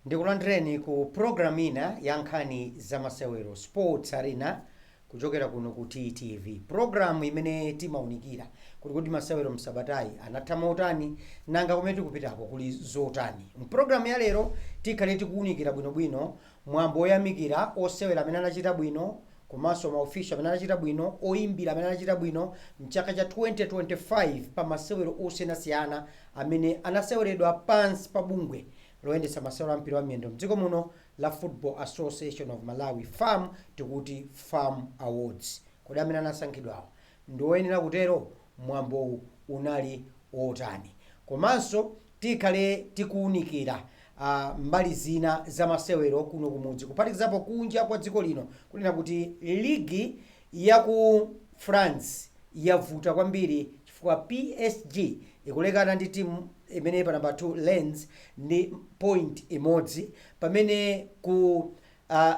Ndikulandireni ku program ina ya nkhani za masewero Sports Arena kuchokera kuno ku TTV. Program imene timaunikira kuti masewero msabatayi anatha motani nanga kumene tikupitako kuli zotani. Program ya lero tikhale tikuunikira bwinobwino mwambo oyamikira osewera amene anachita bwino komanso maofficial amene anachita bwino, oyimbira amene anachita bwino mchaka cha 2025 pa masewero osiyanasiyana amene anaseweredwa pansi pa bungwe loyendetsa masewero ampira wa miyendo mdziko muno la Football Association of Malawi, FAM, tikuti FAM Awards. Kodi amene anasankhidwawo ndi oyenera kutero mwambo unali otani. Komanso tikhale tikuunikira mbali zina za masewero kuno kumudzi kuphatikizapo kunja kwa dziko lino kunena kuti ligi ya ku France yavuta kwambiri chifukwa PSG ikulekana ndi timu imene pa number 2 Lens ndi point imodzi, pamene ku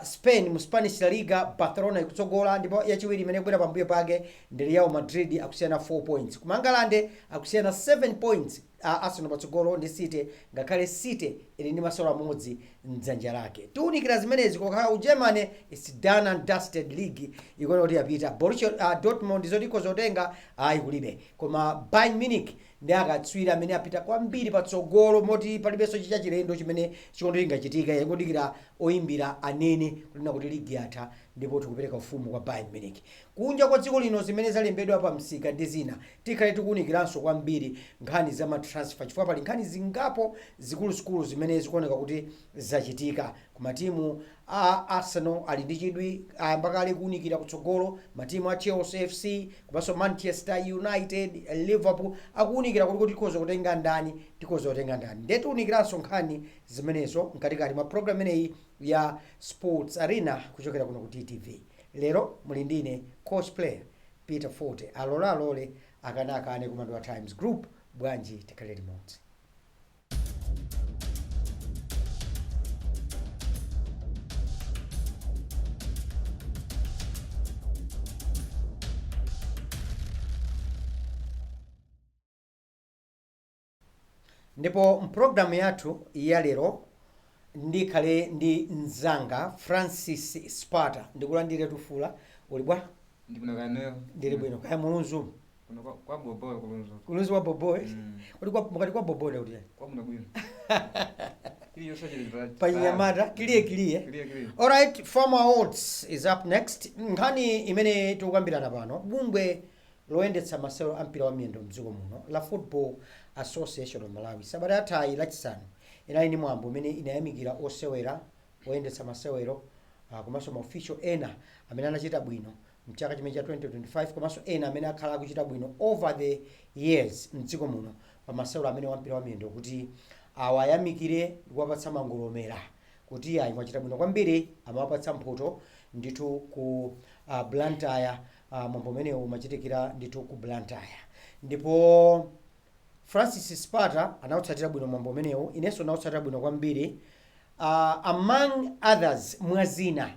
Spain mu Spanish La Liga Barcelona ikutsogola ndipo yachiwiri imene kubwera pambuyo pake ndi Real Madrid akusiyana 4 points. Ku Mangalande akusiyana 7 points Arsenal patsogolo ndi City, ngakhale City ili ndi masewero amodzi mdzanja lake. Tiunikira zimenezi kokhala ku Germany is done and dusted league ikuona kuti yapita. Borussia Dortmund zotiko zotenga kulibe, koma Bayern Munich ndi akatswiri amene apita kwambiri patsogolo moti palibenso chicha chilendo chimene chikondinga chitika yangodikira oyimbira anene kunena kuti ligi yatha ndipo tikupereka ufumu kwa Bayern Munich. Kunja kwa dziko lino zimene zalembedwa pa msika ndi zina tikhale tikuunikiranso kwambiri nkhani za matransfer chifukwa pali nkhani zingapo zikuluzikulu zimene zikuoneka kuti zachitika ku matimu a Arsenal ali ndi chidwi ayamba ali kuunikira kutsogolo, matimu a Chelsea FC komanso Manchester United, Liverpool akuunikira kuti tikhoza kutenga ndani ndetiunikiranso nkhani zimenezo mkatikati mwa program ineyi ya Sports Arena kuchokera kuno ku TTV. Lero muli ndine coach player Peter Forte, alole akane kumando wa Times Group. Bwanji tikhale limodzi. Ndipo mprogramu yathu ya lero ndikhale ndi nzanga Francis Sparta. Ndikulandire tufula uli bwa? Ndili bwino kaya mulunzu kwa boboe kulunzu wa boboe uli kwa mukati kwa boboe uli kwa muna bwino kiliyo Panyamata kiliye. Alright, FAM Awards is up next. Nkhani imene tikukambirana pano bungwe loyendetsa masewero ampira wa miyendo mdziko muno la Football Association of Malawi sabata yathayi lachisanu inali ndi mwambo umene inayamikira osewera oyendetsa masewero komanso maofficial ena amene anachita bwino mchaka chimene cha 2025 komanso ena amene akhala akuchita bwino over the years mdziko muno pa masewero amene wampira wa miyendo kuti awayamikire kuwapatsa mangolomera kuti ayi mwachita bwino kwambiri, amawapatsa mphoto ndithu ku Blantyre. Mwambo umene umachitikira ndithu ku Blantyre, ndipo Francis Sparta anautsatira bwino mwambo umenewu, inenso nautsatira bwino kwambiri. Among others mwazina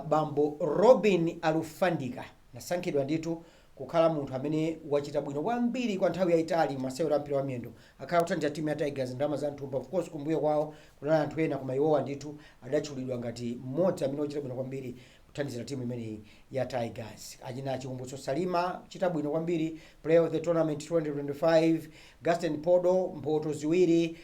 bambo Robin Alufandika nasankhidwa ndithu kukhala munthu amene wachita bwino kwambiri kwa nthawi yayitali masewero ampira wa miyendo, akhala kuthandiza timu ya Tigers ndalama za nthumba. Of course kumbuyo kwawo kunali anthu ena koma iwowa ndithu adatchulidwa ngati mmodzi amene wachita bwino kwambiri kuthandizira timu imeneyi ya Tigers. Achina Chikumbutso Salima chita bwino kwambiri, player of the tournament 2025, Gaston Podo mphoto ziwiri,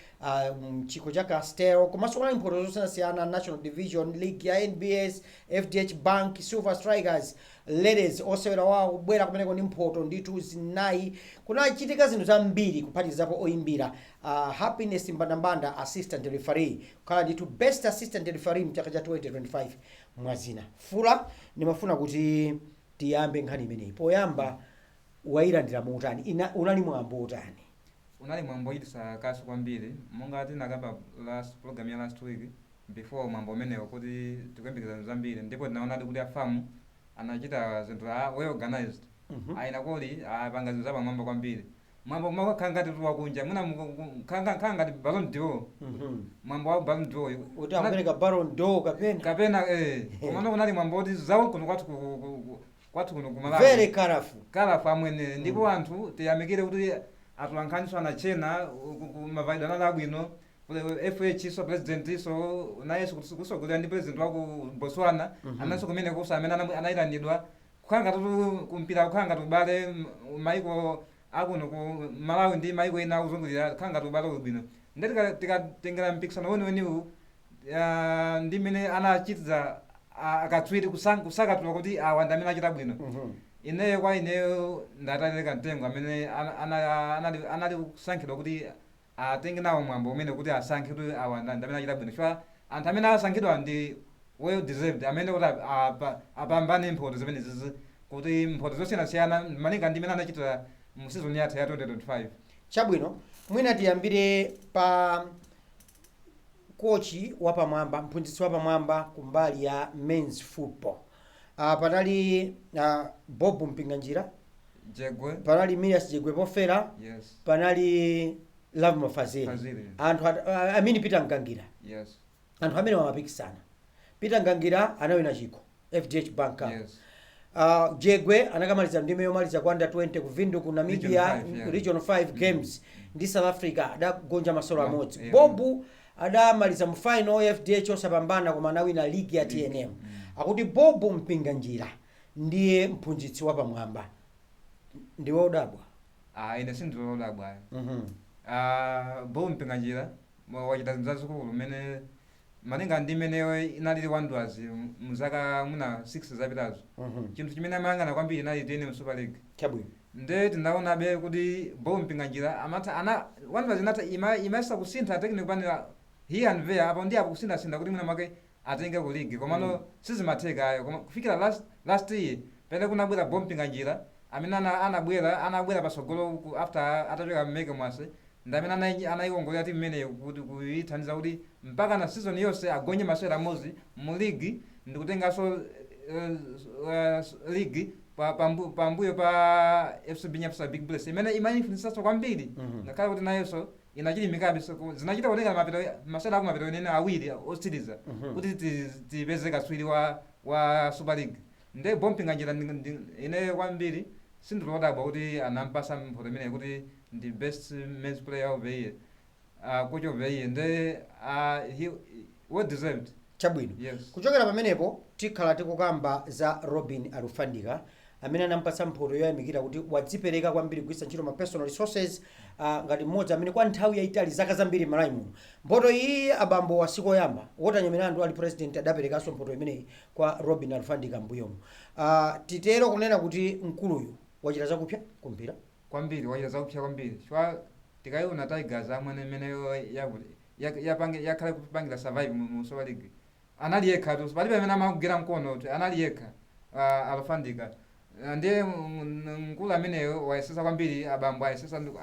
chiko cha Castell komanso kuna mphoto zosiyanasiyana National Division League ya NBS, FDH Bank, Silver Strikers ladies osewera wawo kubwera kumeneko ndi mphoto ndithu zinayi. Kunachitika zinthu zambiri kuphatikizapo oyimbira Happiness Mbandambanda assistant referee kukhala ndithu best assistant referee mchaka cha 2025 mwazina. Fula nimafuna kuti tiyambe nkhani imeneyi. Poyamba wayilandira motani, unali mwambo otani? unali mwambo oyitisa kaso kwambiri monga tinakamba program ya last week before mwambo umenewo kuti tikuyembekeza zambiri, ndipo tinaonadi kuti afamu anachita zinthu well organized. Aina koli apanga zinthu zapamwamba kwambiri. Mwambo mwakhala ngati wakunja muna khala ngati Ballon d'Or. Mwambo wa Ballon d'Or Uti akupereka Ballon d'Or kapena komano unali mwambo oti zawo kuno kwathu kuno kumalawi very colorful amwene ndipo anthu tiyamikire kuti atulankhaniso anachena mavaidwe anali abwino FH so president so naye kusogolera ndi president wa ku Botswana ananso kumene kusa amene anayitanidwa kukhanga tutu kumpira kukhanga tubale maiko akuno ku Malawi ndi maiko ena kuzungulira kukhanga tubale ubino ndeti tikatengera mpikisano weniweniwu ndi mmene anachitiza akatswiri kusakatula kuti awanda amene achita bwino ineyo kwa ineyo ndataleka mtengo amene anali kusankhidwa kuti atenge nawo mwambo umene kuti asankhidwe awanda amene achita bwino chifukwa anthu amene asankhidwa ndi well deserved amene kuti apambane mphoto zimene zizi kuti mphoto zosiyanasiyana malinga ndi imene anachitira mu season yathu ya 2025. Chabwino mwina tiyambire pa kochi wapamwamba, mphunzitsi wapamwamba kumbali ya men's football. Panali Bob Mpinganjira, Jegwe, panali Mias Jegwe Pofera, yes, panali Love Mafazeli. Anthu amini Peter Ngangira. Yes. Anthu amene wamapikisana. Peter Ngangira anawina chiko FDH Bank Cup. Yes. Jegwe anakamaliza ndime yomaliza kwa under 20 kuvindu ku Namibia Region 5 Games ndi South Africa adagonja masolo amodzi. Bobu adamaliza mu final FDH osapambana koma anawina league ya TNM. Akuti Bobu Mpinganjira ndiye mphunzitsi wapamwamba. Ndiwe udabwa? Ine sindiwe udabwa. Bobu Mpinganjira wachita zazikulu mene malinga ndi imeneyo inalili wonders muzaka muna 6 zapitazo. Chinthu chimene amayang'ana kwambiri inali TNM Super League. Chabwino. Nde tinaonabe kuti Bobu Mpinganjira wonders inata imaisa kusintha technical panela here and there apo ndi apo kusinda kuti mwina make atenge ku league komano sizimatheka ayo koma kufikira last year pene kunabwera Bobu Mpinganjira amene anabwera pasogolo after atachoka mmeke mwase ndamene anayiwongolera timu imeneyo kuti kuyithandiza kuti mpaka na season yonse agonye masewera amodzi mu league ndikutenganso league pambuyo pa FCB Nyapsa Big Bless imene imayifunitsanso kwambiri ngakhale kuti nayonso inachilimikabe zinachita kutenga masewera akumapita ene awiri osiriza kuti tipeze katswiri wa Super League. Nde Bobu Mpinganjira ine kwambiri sindilodabwa kuti anampasa mphoto imene kuti the best men's player of the year, coach of the year, nde he well deserved. Chabwino. Yes. Kuchokera pamenepo tikhala tikukamba za Robin Alufandika amene anampasa mphoto yoyamikira kuti wadzipereka kwambiri kugwiritsa ntchito ma personal resources ngati mmodzi amene kwa nthawi yayitali zaka zambiri m'Malawi muno. Mphoto iyi abambo wasiko yamba wotanya milandu ali president adaperekanso mphoto imeneyi kwa Robin Alufandika mbuyomo. Titero kunena kuti mkuluyu wachita zakupya kumpira kwambiri wachita zakupya kwambiri chifukwa tikayiona Tigers amene imeneyo yakhala kupangira survive mu Super League anali yekha tu palibe amene amagwira mkono kuti anali yekha Alufandika ndiye mkulu ameneyo wayesesa kwambiri abambo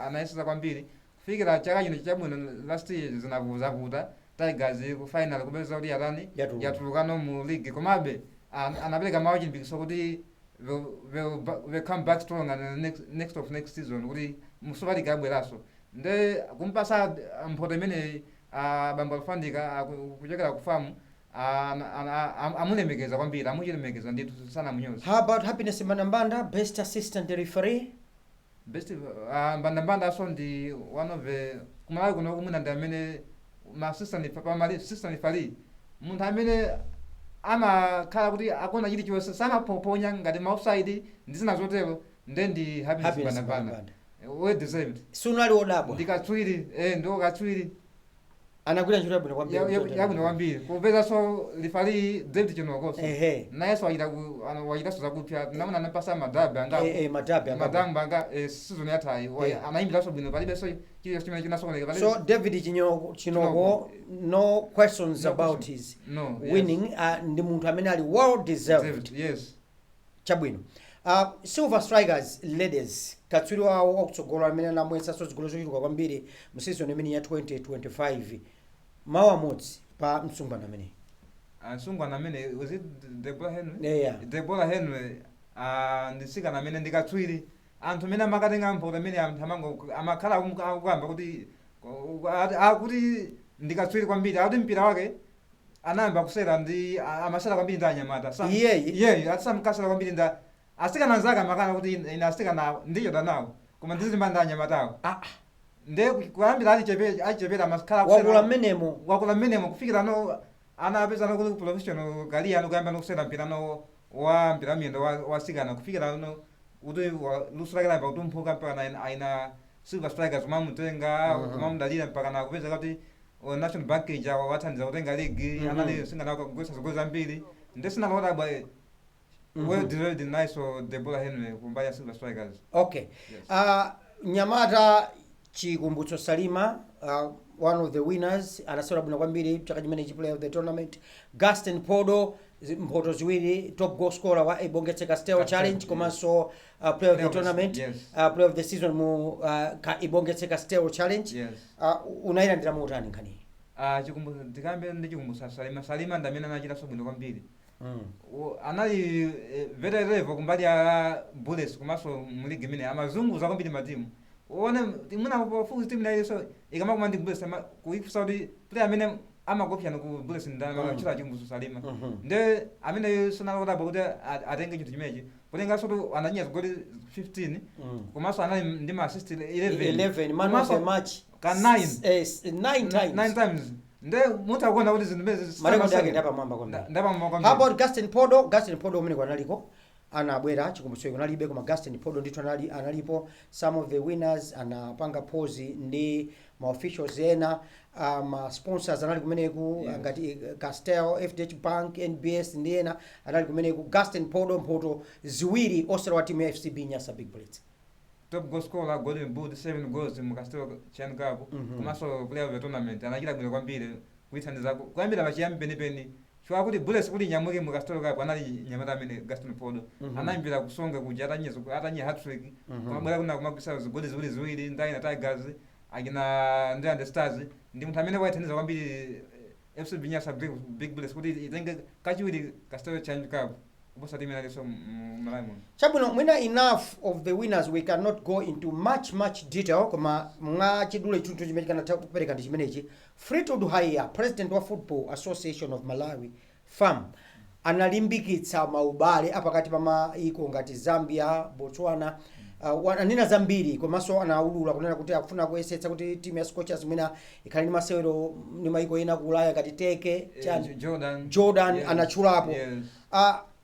anayesesa kwambiri kufikira chaka chino chabwino last year zinavuta Tigers ku final kupeza kuti yatani yatulukano mu league komabe anapereka mawu chilimbikitso kuti will come back strong and next season kuti mu Super League abweraso nde kumpasa mphoto imene abambo Alufandika kuchokera ku famu amulemekeza kwambiri amuchilemekeza ndithu sana munyoza. How about Happiness Mbandambanda, best assistant referee? Best Mbandambanda aso ndi one of the kumalawi kuno kumuna ndi amene ma assistant referee munthu amene amakhala kuti akona chilichonse samapoponya ngati ma offside ndi zina zotero nde ndi Happiness Mbandambanda well deserved. Sunali wodabwa ndikatswiri ndo katswiri anakwira ntchito yabwino kwambiri yabwino kwambiri kupeza so referee David Chinokoso naye so wachita so zakupya namuna anapasa madabi anga madabi anga season yathayi anayimbira so bwino palibe so chiliyo chimene chinasokoneka palibe. So David Chinoko no questions about his winning ndi munthu amene ali well deserved. Yes. Chabwino. Silver Strikers ladies katswiri wawo wakutsogola amene anamwetsa so zigolo zochuluka kwambiri mu season imene ya 2025 mawu amodzi pa msungwana amene msungwana amene was it Deborah Henry? Yeah. Deborah Henry ndisikana amene ndikatswiri anthu amene amakatenga mphoto amene amakhala akukamba kuti ndikatswiri kwambiri akuti mpira wake anayamba kusera ndi amasera kwambiri ndi anyamata. Iyeyi atisamkasera kwambiri nda asikana nzaka makana kuti ine asikana ndiyo danawo koma ndizimba ndi anyamatawo. nde kuyambira achichepera masikhala wakula mmenemo wakula mmenemo kufikira no anapeza no kuti professional career no kuyamba no kusera mpira no wa mpira miyendo wasikana kufikira no kuti luso lake lamba kutumphuka mpaka aina silver strikers mamutenga mamudalira mpaka nakupeza kuti national bank ija wathandiza kutenga league anali singana kugwesa zigoli zambiri nde sinalota bwa well deserved nice Deborah Henry kumbaya silver strikers. Okay. Yes. Nyamata Chikumbutso Salima, one of the winners, anasema bwana kwambiri chaka chimene player of the tournament. Gaston Podo mpoto ziwiri, top goal scorer wa Ibongetse Castell Challenge, komanso player of the tournament, yes. Player of the season mu Ibongetse Castell Challenge. Yes. Unayilandira mutani nkhani? Chikumbutso ndikambe ndi Chikumbutso Salima ndamene anachita so bwino kwambiri. Anali very level kumbali ya Bullets komanso mu league imene amazunguza kwambiri matimu. Ona timuna full team na so ikama ndi Bullets kuifusa kuti player amene amagopya no ku Bullets ndana chira Chikumbutso Salima. Nde amene sonalota kuti atenge chinthu chimenechi. Kulenga so ananyeza goli 15 komanso anali ndi ma assist 11 man of the match ka 9 times. Nde muta kuona kuti zinthu mezi marekondi yake ndapa mwamba kwambiri. How about Gaston Podo? Gaston Podo umene kwanaliko anabwera Chikumbutso kunalibe koma Gaston Podo ndithu analipo. Some of the winners anapanga pose ndi ma officials ena, ma sponsors anali kumeneku ngati Castell, FDH Bank, NBS ndi ena anali kumeneku. Gaston Podo mpoto ziwiri osera wa timu ya FCB Nyasa Big Bullets. Top goal scorer Golden Boot 7 goals mu Castell Chan Cup komanso player of the tournament anachita bwino kwambiri kuithandiza kwambira pachiyambi penipeni chwa kuti Bullets kuti nyamuke mu Castell Cup anali nyamata amene Gaston Podo anayambira kusonga kuja atanye hat-trick kumabwera kuna kumagwisa zigoli ziwiri ndaina Tigers akina Ndande Stars ndi munthu amene waithandiza kwambiri FCB Nyasa Big Bullets kuti itenge kachiwiri Castell Chan Cup. Chabwino, mwina enough of the winners, we cannot go into much detail koma mwa chidule chinthu chimene kanatha kupereka ndi chimenechi. Fleetwood Haiya, president wa Football Association of Malawi, FAM, analimbikitsa maubale apakati pa maiko ngati Zambia, Botswana, anena zambiri komanso anaulula kunena kuti akufuna kuyesetsa kuti timu ya Scorchers mwina ikhali ndi masewero ndi maiko ena ku Ulaya ngati Turkey, Jordan yes. Anachulapo. Yes.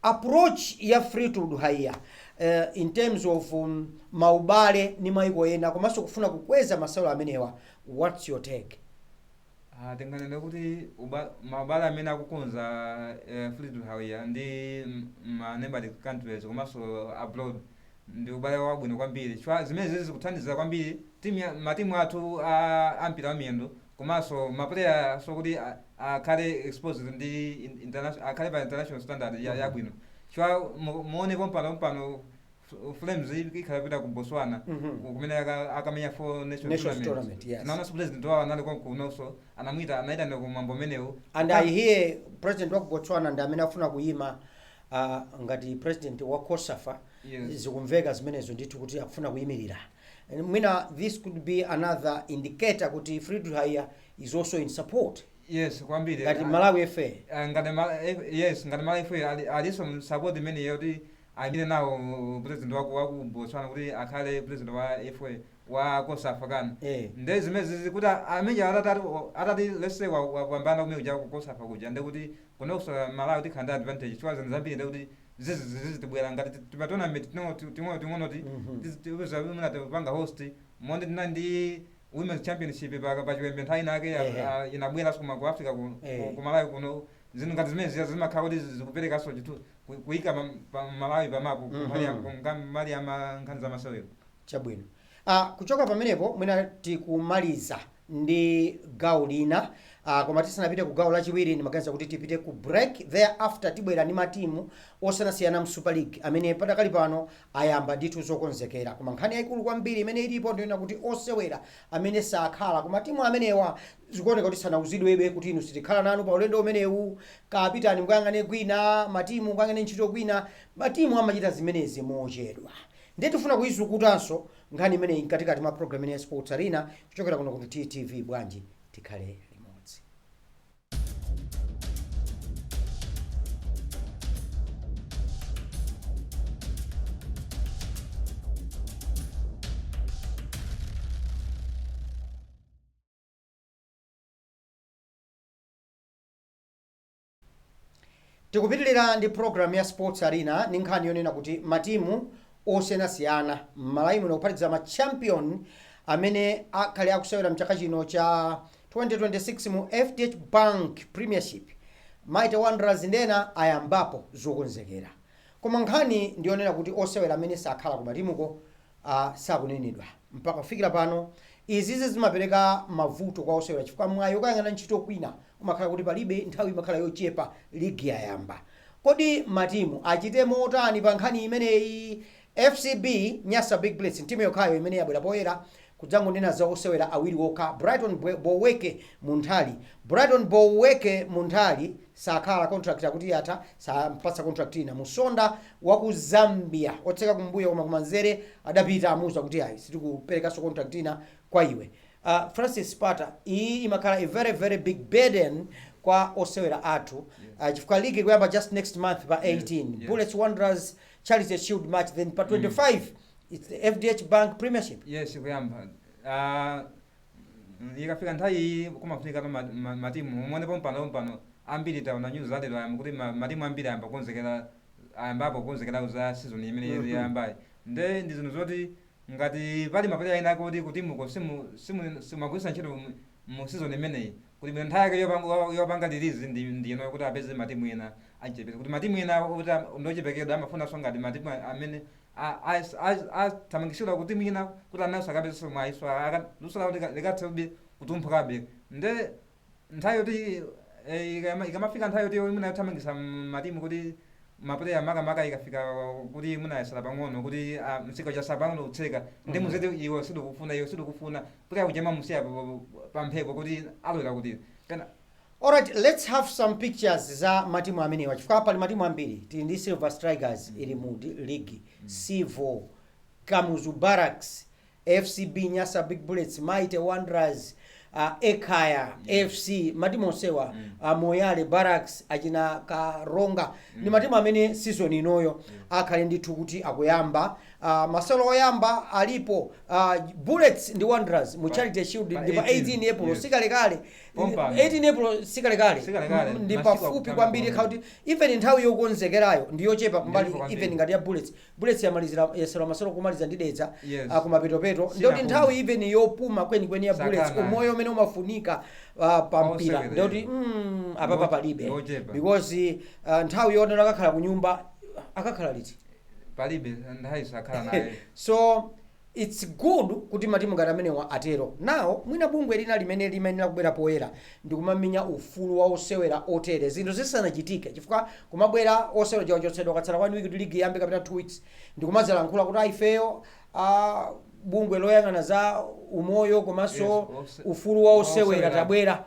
Approach ya Fleetwood Haiya in terms of maubale ni maiko ena komanso kufuna kukweza masewero amenewa, what's your take? Tinganene kuti maubale amene akukonza Fleetwood Haiya ndi ma neighboring countries komanso abroad ndi ubale wabwino kwambiri. Chwa zimene zikuthandiza kwambiri matimu athu ampira amiyendo komanso maplayer so kuti akhale exposed ndi international akhale pa international standard yabwino. Chwa muone pompano Flames ikhala pita ku Botswana kumene akamenya for national tournament. Yes. Naona president wa anali konkunoso anaita ne kumambo menewo. And I hear president wa Botswana ndi amene afuna kuyima ngati president wa COSAFA. Yes. Zikumveka zimenezo ndithu kuti akufuna kuyimirira. Mwina this could be another indicator kuti Fleetwood Haiya is also in support. Yes, kwambiri. Ngati Malawi FA. Ngati Malawi FA aliso support imene yoti ayimire nawo president wa ku Botswana kuti akhale president wa FA wa COSAFA kana. Nde zimene kuti amene atati let's say wapambana kumene kuja ku COSAFA kuja nde kuti kunokso Malawi tikhanda advantage chwa zambiri nde kuti zizi tibwera ngati tournament timono tiweza muna tupanga host monde ndi women's championship pa chiwembe nthawi nake inabwera sukuma ku Africa ku Malawi kuno zinthu ngati zimene zimakhala kuti zikupereka so chitu kuyika Malawi pamapo mali ya nkhani za masewero. Chabwino. Kuchoka pamenepo mwina tikumaliza ndi gawo lina. Koma tisanapite ku gawo lachiwiri ndimaganiza kuti tipite ku break, thereafter tibwera ndi matimu osanasiyana mu Super League amene patakali pano ayamba ndithu zokonzekera. Koma nkhani yayikulu kwambiri imene ilipo ndiona kuti osewera amene sakhala koma timu amenewa zikuoneka kuti sanauzidwebe kuti inu sitikhala nanu pa ulendo umenewu, kapitani mukayang'ane kwina, matimu mukayang'ane ntchito kwina, matimu amachita zimenezi mochedwa. Ndiye tifuna kuyizukutanso nkhani imeneyi mkatikati mwa program ya Sports Arena kuchokera kuno ku TTV. Bwanji tikhale Tikupitilira ndi program ya Sports Arena ni nkhani yonena kuti matimu osiyanasiyana m'malawi muno kuphatikiza ma champion amene akhale akusewera mchaka chino cha 2026 mu FDH Bank Premiership Mighty Wanderers ndena ayambapo zokonzekera. Koma nkhani ndionena kuti osewera amene sakhala ku matimuko sakunenedwa mpaka kufikira pano. Izizi zimapereka mavuto kwa osewera chifukwa mwayi ukayang'ana ntchito kwina umakhala kuti palibe nthawi imakhala yochepa ligi yayamba. Kodi matimu achite motani pa nkhani imeneyi? FCB Nyasa Big Bullets timu yokhayo imene yabwera poyera kudzangonena za osewera awiri okha. Brighton Boweke Munthali. Brighton Boweke Munthali sakhala contract yakuti yatha, sampasa contract ina. Musonda wa ku Zambia otseka kumbuyo koma kumanzere adapita amuza kuti ayi sitikupereka so contract ina kwa iwe. Francis Sparta iyi imakhala a very very big burden kwa osewera athu. Chifukwa league kuyamba just next month pa 18. Yes. Bullets Wanderers Charity Shield match, then pa 25 it's the FDH Bank Premiership. Yes, kuyamba ikafika nthawi kumafunika matimu muonepo mpano ambiri taona news zadero kuti matimu ambiri ayamba kukonzekera ayambapo kukonzekera za season imene yayambayi. Nde ndi zinthu zoti ngati pali maplayer ena kuti kutimuko simagwiritsa ntchito mu season imeneyi kuti nthawi yake yopanga release ndiyeno kuti apeze matimu ena achepere kuti matimu ena ndochepekedwa amafunanso ngati matimu amene athamangishira kuti mwina kuti anaso akapeza mwayiso lusala kuti likathe kutumphukabe. Nde nthawi yoti ikamafika nthawi yoti mwina yothamangisa matimu kuti maplayer makamaka ikafika kuti munayesera pang'ono kuti msika cha sapang'ono kutseka ndi muzeti iwe sidukufuna player kuchema musiya pamphepo kuti alowera kuti kana. Alright, let's have some pictures za matimu amenewa chifukwa pali matimu ambiri. Tili ndi Silver Strikers ili mu league, Sivo, Kamuzu Barracks, FCB Nyasa Big Bullets, Mighty Wanderers, Ekaya FC, matimu onsewa, Moyale Barracks, achina Karonga. Ni matimu amene season inoyo akhale ndithu kuti akuyamba. Masolo oyamba alipo Bullets ndi Wanderers mu Charity Shield ndi pa 18 April sikalekale. 18 April sikalekale ndi pafupi kwambiri kuti even nthawi yokonzekerayo ndi yochepa kumbali even ngati ya Bullets yamalizira masolo kumaliza ndidetsa kumapetopeto ndoti nthawi even yopuma kwenikweni ya Bullets umoyo umene umafunika pa mpira ndoti apapa palibe because nthawi yonena akakhala ku nyumba akakhala liti palibe nthawi sakhala naye. So it's good kuti matimu ngati amenewa atero. Now mwina bungwe lina limene limenera kubwera poyera ndikumaminya ufulu wa osewera otere zinthu zisanachitike chifukwa kumabwera osewera chawachotsedwa katsala 1 week kuti ligi yambe kapita 2 weeks ndikumazalankhula kuti ifeyo bungwe loyang'ana za umoyo komanso ufulu wa osewera tabwera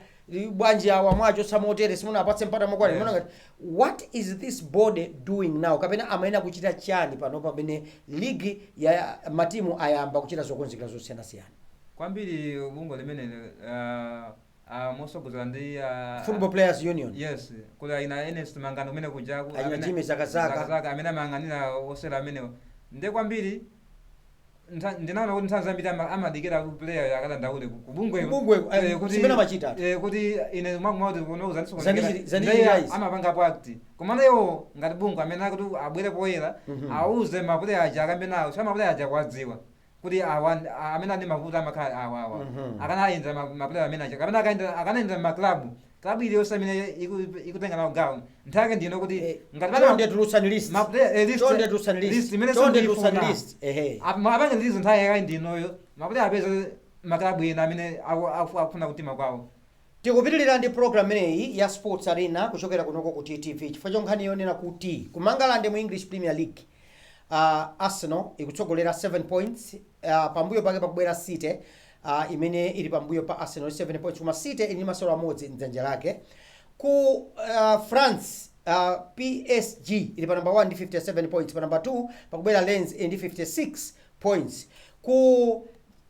bwanji awa mwacho samotere simuna apatse mpata mokwani ngati what is this body doing now kapena amaena kuchita chani pano pamene league ya matimu ayamba kuchita zokonzekera zosiyanasiyana kwambiri bungwe limene mosogozera ndi Football Players Union. Yes, kula ina Ernest Mangano kumene kuja anyatime zakazaka amene amang'anira osera amenewo. Nde kwambiri ndinaona kuti nthawi zambiri amadikira player yakadandaule kubungwe kuti simena machita kuti ine mwamwati kuno zanishiri amapanga act komana iwo ngati bungwe amene akuti abwere poyera auze maplayer aja akambe nawo sama maplayer aja kwadziwa kuti amene andi mavuto amakhala awawa akanayenda maplayer amene aja kapena akanayenda maclub club iliyonse amene ikutenga nawo gawo nthake ndino kuti ngati tonde tulusani list tonde tulusani list apanga ndizo nthawi yake ndinoyo maplayer apeza maclub ena amene akufuna kutima kwawo. Tikupitilira ndi program ineyi ya Sports Arena kuchokera kunoko ku TTV chifukwa chonkhani yonena kuti kumangalande mu English Premier League Arsenal ikutsogolera 7 points pambuyo pake pakubwera City imene ili pambuyo pa Arsenal 7 points kuma City ili masolo amodzi mdzanja lake. Ku France PSG ili pa number 1 ndi 57 points, pa number 2 pakubwera Lens ndi 56 points. Ku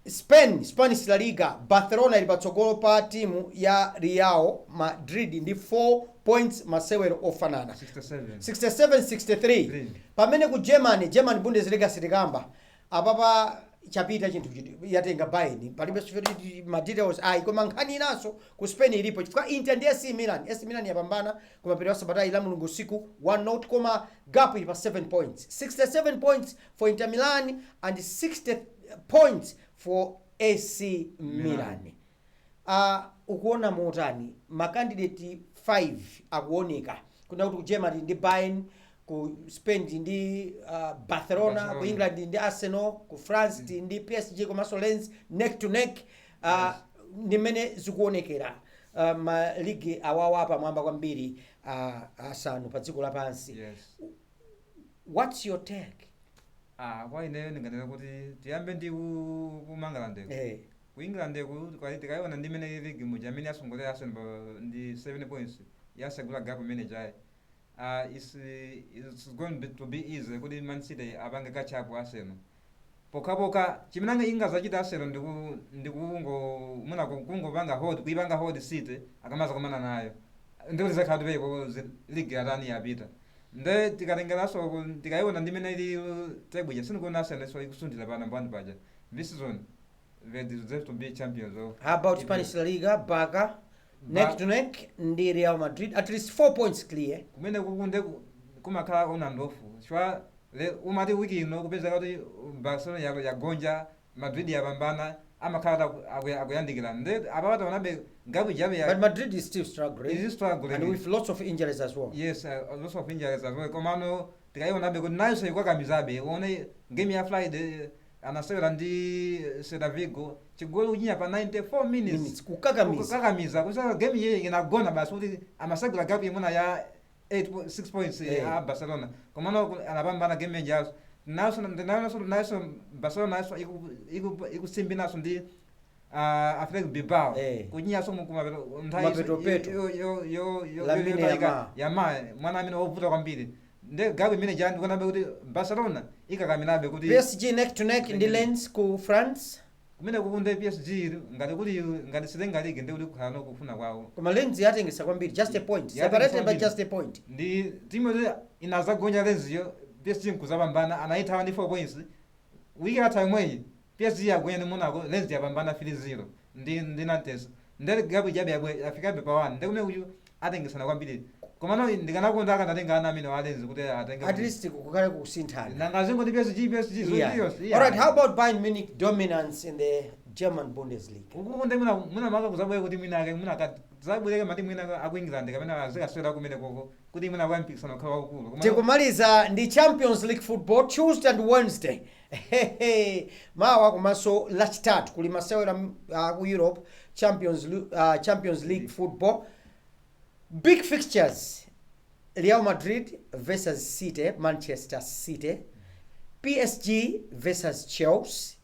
Spanish La Liga Barcelona ili patsogolo pa timu ya Real Madrid ndi 4 points masewero ofanana 67-63. Pamene ku German Bundesliga sitikamba apapa chapita chinthu yatenga Bayern palibe ma details koma nkhani inaso ku Spain ilipo chifukwa Inter ndi AC Milan yapambana koma pera Sabata ila mulungu usiku 1-0 koma gap ili pa 7 points 67 points for Inter Milan and 60 points for AC Milan. Ukuona motani makandidate 5 akuoneka kuna kuti ku Germany ndi Bayern, ku Spain ndi Barcelona, ku England ndi Arsenal, ku France ndi PSG komanso Lens neck to neck. Nimene zikuonekera ma league awawa apa mwamba kwambiri asanu pa dziko lapansi. What's your take? Kwa ine ndinganena kuti tiyambe ndi kumangala ndeko. Ku England kwa tikaiona ndimene league mu Germany asongolera Arsenal ndi 7 points yasegula gap manager. It's going to be easy kuti Man City abange kachapo Arsenal. Poka chimenanga ingazachita Arsenal ndikungo muna kungobanga kuibanga hold City akamaza kumana nayo. Ndikuti zakhala beko league yarani yapita. Nde tikalengeranso tikaiona ndimene ili table sinikuona Arsenal so ikusundira pana mbani paja. This season they deserve to be champions of. How about Spanish La Liga, Barca? Neck to neck ndi Real Madrid at least 4 points clear. Kumene kukunde kumakhala ona ndofu. Chwa umati wiki ino kupeza kuti Barcelona yagonja Madrid yapambana amakhala akuyandikira. Nde abawata wanabe ngabu jabe ya. But Madrid is still struggling. It is struggling. And with lots of injuries as well. Yes, lots of injuries as well. Komano tikaiona be kuti nayo sayikwa kamizabe. One game ya Friday anasewera ndi Celta Vigo chigolo ujinya pa 94 minutes kukakamiza kusaka game ye inagona basi kuti amasagula gap imuna ya 6 points ya Barcelona komano anapambana game njazo naso Barcelona naso ikusimbi naso ndi Athletic Bilbao kujinya so mukuma yo yama mwana amene ovuta kwambiri nde gabi mine jani kuna be kuti Barcelona ikakaminabe kuti PSG neck to neck ndi Lens ku France kumene kukunde PSG ngati silenga league ndi kuti kukhala kufuna kwawo koma Lens yatengesa kwambiri just a point separated by just a point ndi timu inazagonja Lens yo PSG nkuzapambana anaithawa ndi 4 points wiki ya time iyi PSG yagwene munako Lens yapambana 3-0 ndi Nantes ndele gabi jabe afikabe pa 1 ndi kumene uyu atengesana kwambiri komano ndikanakonda akanatenga ana amene walenzi kuti atenge at least kukhale kusinthana nangazingo ndi PSG all right. How about Bayern Munich dominance in the German Bundesliga? Ukukunde muna maka kuzabwe kuti muna zabweleka mati mwina aku England kamene azikaswera kumene koko kuti muna wampikisano khala wakulu tikumaliza ndi Champions League football Tuesday and Wednesday mawa komanso lachitatu kuli masewera ku Europe Champions League football. Big fixtures: Real Madrid versus City, Manchester City, PSG versus Chelsea,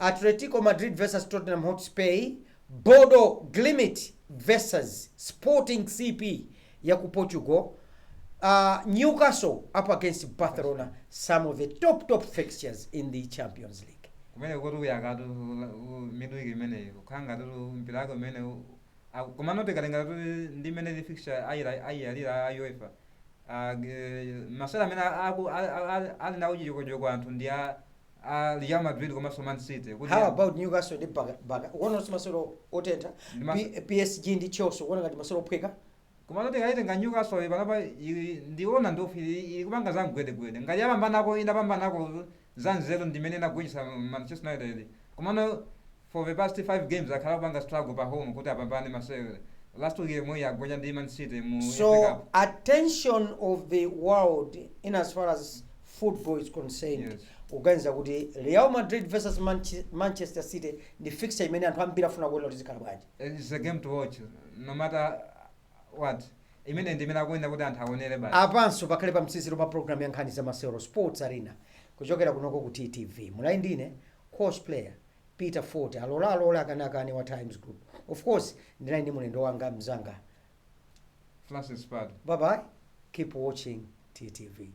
Atletico Madrid versus Tottenham Hotspur, Bodo Glimt versus Sporting CP ya ku Portugal, Newcastle up against Barcelona. Some of the top fixtures in the Champions League. Kumene kuti uyakatu midweek imene ukhanga tu mpilako imene komano tikalenga kuti ndi imene the fixture ayalira UEFA masera amene ali nawo chikochoko anthu ndi Real Madrid komanso Man City. How about Newcastle ndi Barca? Ukono masero otentha PSG ndi Chelsea ukono ngati masero ophweka komano tikaitenga Newcastle panapa ndiona ndofi ikupanga zamgwedegwede ngati yapambanako inapambanako zanzelo ndimene nagonjesa Manchester United komano for the past 5 games akhala panga struggle pa home kuti apambane masewera last week mo yagonya ndi Man City mu so attention of the world in as far as football is concerned uganza kuti Real Madrid versus Manchester City ndi fixture imene anthu ambiri afuna kuona kuti zikhala bwanji. It's a game to watch no matter what imene ndimene akuenda kuti anthu aonere basi apanso pakhale pa msisiro pa program ya nkhani za masewero Sports Arena kuchokera kunoko ku TTV mulai ndine coach player Peter Fort alola akanakane wa Times Group. Of course ndinali ndi mulendo wanga mzanga Francis Pad. Bye bye, keep watching TTV.